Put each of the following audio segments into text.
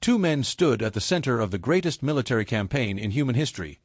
two men stood at the center of the greatest military campaign in human history.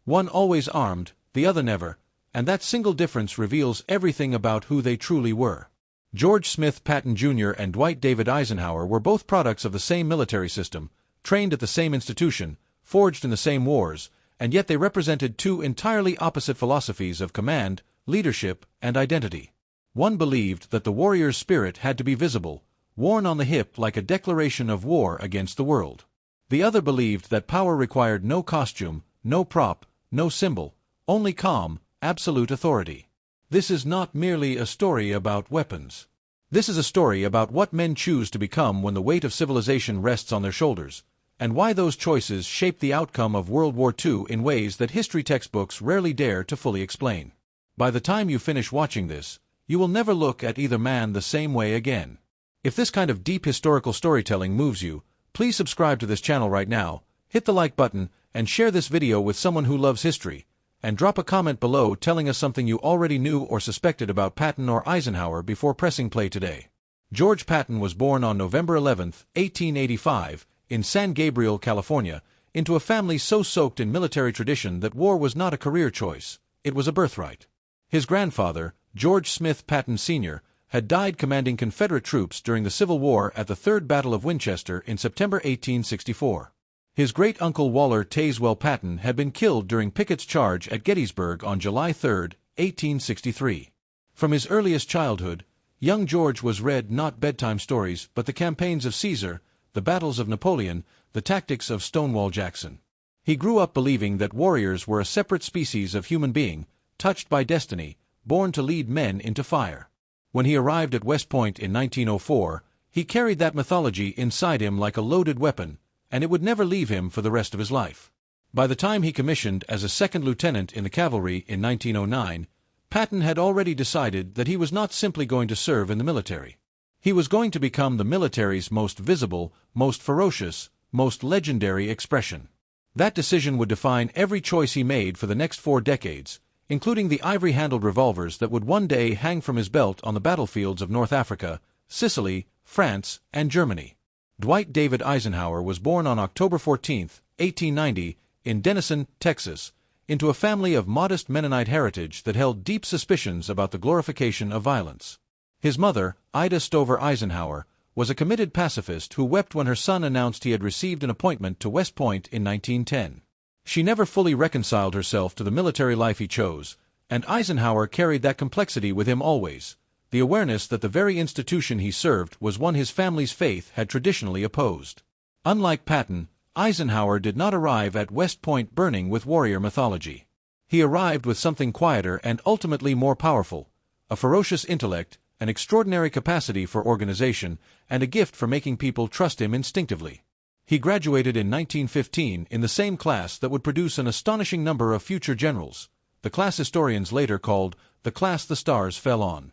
One always armed, the other never, and that single difference reveals everything about who they truly were. George Smith Patton Jr. and Dwight David Eisenhower were both products of the same military system, trained at the same institution, forged in the same wars, and yet they represented two entirely opposite philosophies of command, leadership, and identity. One believed that the warrior's spirit had to be visible, worn on the hip like a declaration of war against the world. The other believed that power required no costume, no prop, no symbol, only calm, absolute authority. This is not merely a story about weapons. This is a story about what men choose to become when the weight of civilization rests on their shoulders, and why those choices shape the outcome of World War II in ways that history textbooks rarely dare to fully explain. By the time you finish watching this, you will never look at either man the same way again. If this kind of deep historical storytelling moves you, please subscribe to this channel right now, hit the like button, and share this video with someone who loves history, and drop a comment below telling us something you already knew or suspected about Patton or Eisenhower before pressing play today. George Patton was born on November 11, 1885, in San Gabriel, California, into a family so soaked in military tradition that war was not a career choice, it was a birthright. His grandfather, George Smith Patton Sr., had died commanding Confederate troops during the Civil War at the Third Battle of Winchester in September 1864. His great-uncle Waller Tazewell Patton had been killed during Pickett's charge at Gettysburg on July 3, 1863. From his earliest childhood, young George was read not bedtime stories but the campaigns of Caesar, the battles of Napoleon, the tactics of Stonewall Jackson. He grew up believing that warriors were a separate species of human being, touched by destiny, born to lead men into fire. When he arrived at West Point in 1904, he carried that mythology inside him like a loaded weapon, and it would never leave him for the rest of his life. By the time he commissioned as a second lieutenant in the cavalry in 1909, Patton had already decided that he was not simply going to serve in the military. He was going to become the military's most visible, most ferocious, most legendary expression. That decision would define every choice he made for the next 4 decades, including the ivory-handled revolvers that would one day hang from his belt on the battlefields of North Africa, Sicily, France, and Germany. Dwight David Eisenhower was born on October 14, 1890, in Denison, Texas, into a family of modest Mennonite heritage that held deep suspicions about the glorification of violence. His mother, Ida Stover Eisenhower, was a committed pacifist who wept when her son announced he had received an appointment to West Point in 1910. She never fully reconciled herself to the military life he chose, and Eisenhower carried that complexity with him always, the awareness that the very institution he served was one his family's faith had traditionally opposed. Unlike Patton, Eisenhower did not arrive at West Point burning with warrior mythology. He arrived with something quieter and ultimately more powerful, a ferocious intellect, an extraordinary capacity for organization, and a gift for making people trust him instinctively. He graduated in 1915 in the same class that would produce an astonishing number of future generals, the class historians later called the class the stars fell on.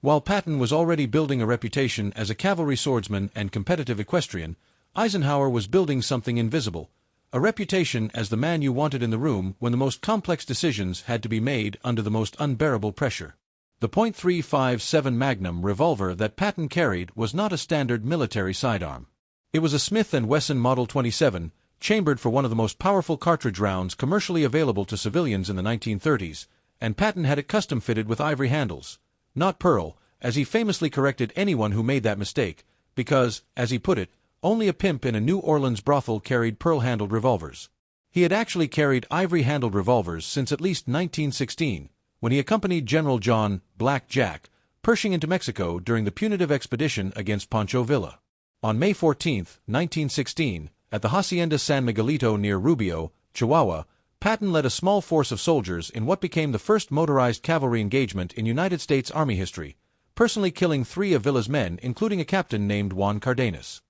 While Patton was already building a reputation as a cavalry swordsman and competitive equestrian, Eisenhower was building something invisible, a reputation as the man you wanted in the room when the most complex decisions had to be made under the most unbearable pressure. The .357 Magnum revolver that Patton carried was not a standard military sidearm. It was a Smith & Wesson Model 27, chambered for one of the most powerful cartridge rounds commercially available to civilians in the 1930s, and Patton had it custom-fitted with ivory handles, not pearl, as he famously corrected anyone who made that mistake, because, as he put it, only a pimp in a New Orleans brothel carried pearl-handled revolvers. He had actually carried ivory-handled revolvers since at least 1916, when he accompanied General John "Black Jack" Pershing into Mexico during the punitive expedition against Pancho Villa. On May 14, 1916, at the Hacienda San Miguelito near Rubio, Chihuahua, Patton led a small force of soldiers in what became the first motorized cavalry engagement in United States Army history, personally killing 3 of Villa's men, including a captain named Juan Cardenas.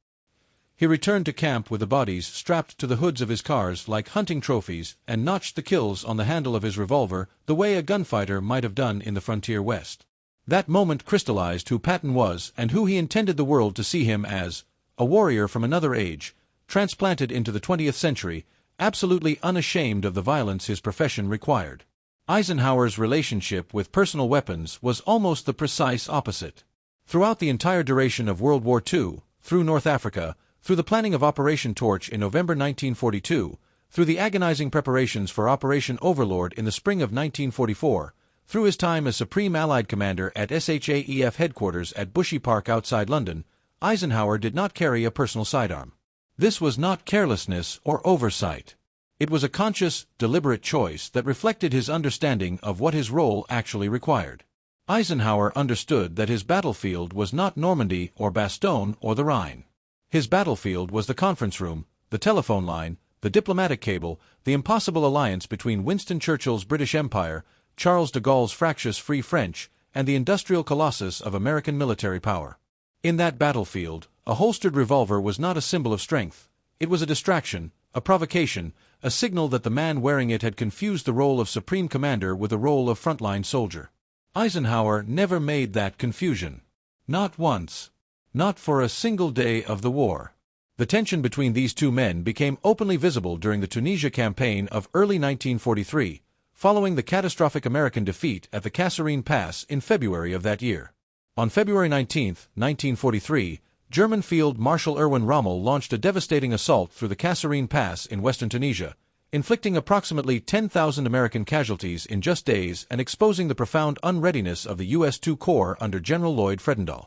He returned to camp with the bodies strapped to the hoods of his cars like hunting trophies and notched the kills on the handle of his revolver the way a gunfighter might have done in the frontier West. That moment crystallized who Patton was and who he intended the world to see him as, a warrior from another age, transplanted into the 20th century, absolutely unashamed of the violence his profession required. Eisenhower's relationship with personal weapons was almost the precise opposite. Throughout the entire duration of World War II, through North Africa, Through the planning of Operation Torch in November 1942, through the agonizing preparations for Operation Overlord in the spring of 1944, through his time as Supreme Allied Commander at SHAEF headquarters at Bushy Park outside London, Eisenhower did not carry a personal sidearm. This was not carelessness or oversight. It was a conscious, deliberate choice that reflected his understanding of what his role actually required. Eisenhower understood that his battlefield was not Normandy or Bastogne or the Rhine. His battlefield was the conference room, the telephone line, the diplomatic cable, the impossible alliance between Winston Churchill's British Empire, Charles de Gaulle's fractious Free French, and the industrial colossus of American military power. In that battlefield, a holstered revolver was not a symbol of strength. It was a distraction, a provocation, a signal that the man wearing it had confused the role of supreme commander with the role of frontline soldier. Eisenhower never made that confusion. Not once. Not for a single day of the war. The tension between these two men became openly visible during the Tunisia campaign of early 1943, following the catastrophic American defeat at the Kasserine Pass in February of that year. On February 19, 1943, German Field Marshal Erwin Rommel launched a devastating assault through the Kasserine Pass in western Tunisia, inflicting approximately 10,000 American casualties in just days and exposing the profound unreadiness of the U.S. II Corps under General Lloyd Fredendall.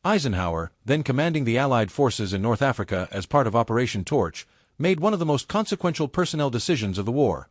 Eisenhower, then commanding the Allied forces in North Africa as part of Operation Torch, made one of the most consequential personnel decisions of the war.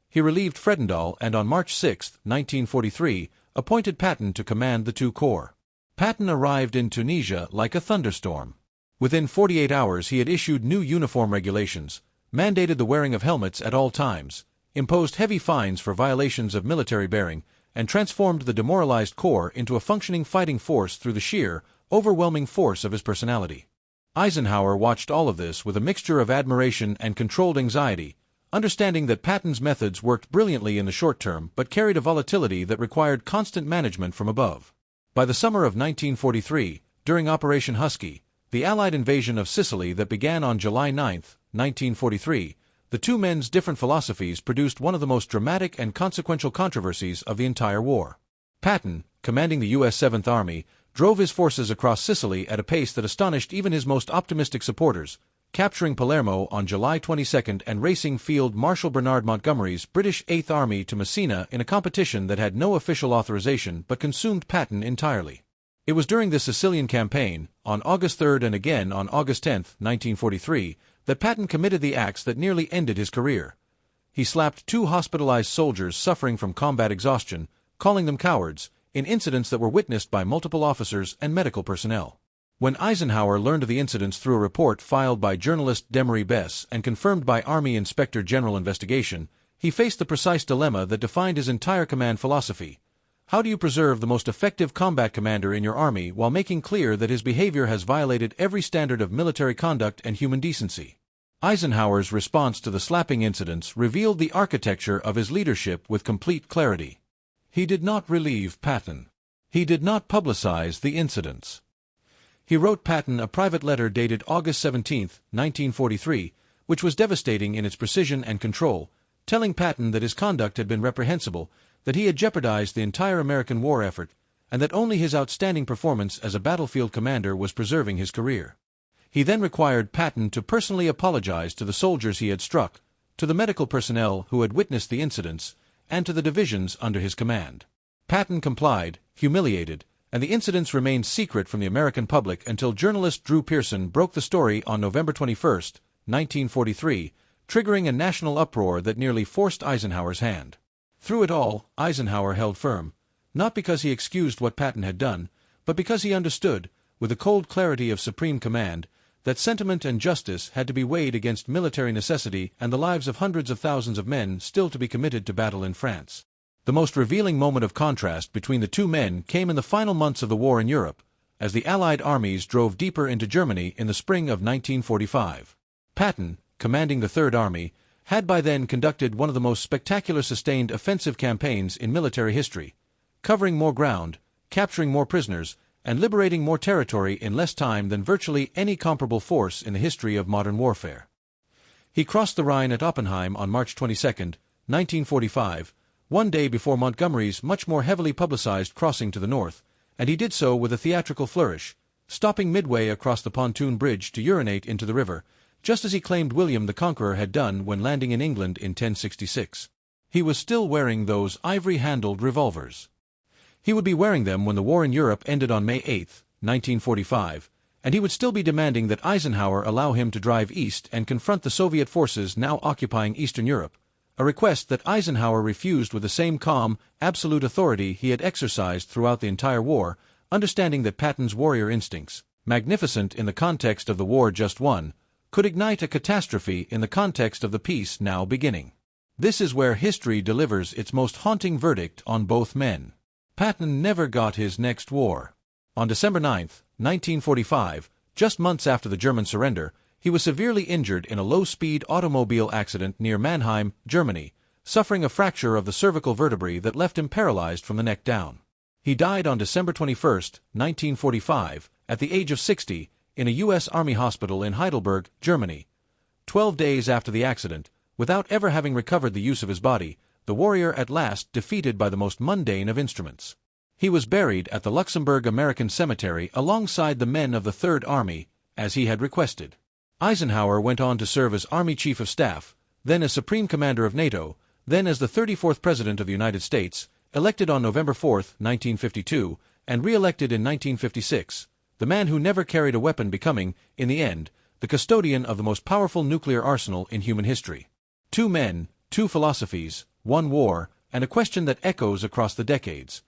He relieved Fredendall and on March 6, 1943, appointed Patton to command the II Corps. Patton arrived in Tunisia like a thunderstorm. Within 48 hours he had issued new uniform regulations, mandated the wearing of helmets at all times, imposed heavy fines for violations of military bearing, and transformed the demoralized Corps into a functioning fighting force through the sheer, overwhelming force of his personality. Eisenhower watched all of this with a mixture of admiration and controlled anxiety, understanding that Patton's methods worked brilliantly in the short term but carried a volatility that required constant management from above. By the summer of 1943, during Operation Husky, the Allied invasion of Sicily that began on July 9, 1943, the two men's different philosophies produced one of the most dramatic and consequential controversies of the entire war. Patton, commanding the U.S. 7th Army, drove his forces across Sicily at a pace that astonished even his most optimistic supporters, capturing Palermo on July 22 and racing Field Marshal Bernard Montgomery's British 8th Army to Messina in a competition that had no official authorization but consumed Patton entirely. It was during this Sicilian campaign, on August 3 and again on August 10, 1943, that Patton committed the acts that nearly ended his career. He slapped two hospitalized soldiers suffering from combat exhaustion, calling them cowards, in incidents that were witnessed by multiple officers and medical personnel. When Eisenhower learned of the incidents through a report filed by journalist Demery Bess and confirmed by Army Inspector General Investigation, he faced the precise dilemma that defined his entire command philosophy. How do you preserve the most effective combat commander in your army while making clear that his behavior has violated every standard of military conduct and human decency? Eisenhower's response to the slapping incidents revealed the architecture of his leadership with complete clarity. He did not relieve Patton. He did not publicize the incidents. He wrote Patton a private letter dated August 17, 1943, which was devastating in its precision and control, telling Patton that his conduct had been reprehensible, that he had jeopardized the entire American war effort, and that only his outstanding performance as a battlefield commander was preserving his career. He then required Patton to personally apologize to the soldiers he had struck, to the medical personnel who had witnessed the incidents, and to the divisions under his command. Patton complied, humiliated, and the incidents remained secret from the American public until journalist Drew Pearson broke the story on November 21, 1943, triggering a national uproar that nearly forced Eisenhower's hand. Through it all, Eisenhower held firm, not because he excused what Patton had done, but because he understood, with the cold clarity of supreme command, that sentiment and justice had to be weighed against military necessity and the lives of hundreds of thousands of men still to be committed to battle in France. The most revealing moment of contrast between the two men came in the final months of the war in Europe, as the Allied armies drove deeper into Germany in the spring of 1945. Patton, commanding the Third Army, had by then conducted one of the most spectacular sustained offensive campaigns in military history, covering more ground, capturing more prisoners, and liberating more territory in less time than virtually any comparable force in the history of modern warfare. He crossed the Rhine at Oppenheim on March 22, 1945, one day before Montgomery's much more heavily publicized crossing to the north, and he did so with a theatrical flourish, stopping midway across the pontoon bridge to urinate into the river, just as he claimed William the Conqueror had done when landing in England in 1066. He was still wearing those ivory-handled revolvers. He would be wearing them when the war in Europe ended on May 8, 1945, and he would still be demanding that Eisenhower allow him to drive east and confront the Soviet forces now occupying Eastern Europe, a request that Eisenhower refused with the same calm, absolute authority he had exercised throughout the entire war, understanding that Patton's warrior instincts, magnificent in the context of the war just won, could ignite a catastrophe in the context of the peace now beginning. This is where history delivers its most haunting verdict on both men. Patton never got his next war. On December 9, 1945, just months after the German surrender, he was severely injured in a low-speed automobile accident near Mannheim, Germany, suffering a fracture of the cervical vertebrae that left him paralyzed from the neck down. He died on December 21, 1945, at the age of 60, in a U.S. Army hospital in Heidelberg, Germany. 12 days after the accident, without ever having recovered the use of his body, the warrior at last defeated by the most mundane of instruments. He was buried at the Luxembourg American Cemetery alongside the men of the Third Army, as he had requested. Eisenhower went on to serve as Army Chief of Staff, then as Supreme Commander of NATO, then as the 34th President of the United States, elected on November 4, 1952, and re-elected in 1956, the man who never carried a weapon becoming, in the end, the custodian of the most powerful nuclear arsenal in human history. 2 men, 2 philosophies, 1 war, and a question that echoes across the decades.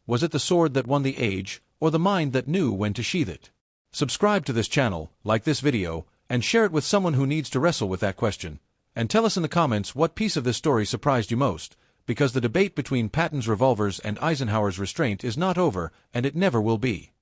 Was it the sword that won the age, or the mind that knew when to sheath it? Subscribe to this channel, like this video, and share it with someone who needs to wrestle with that question. And tell us in the comments what piece of this story surprised you most, because the debate between Patton's revolvers and Eisenhower's restraint is not over, and it never will be.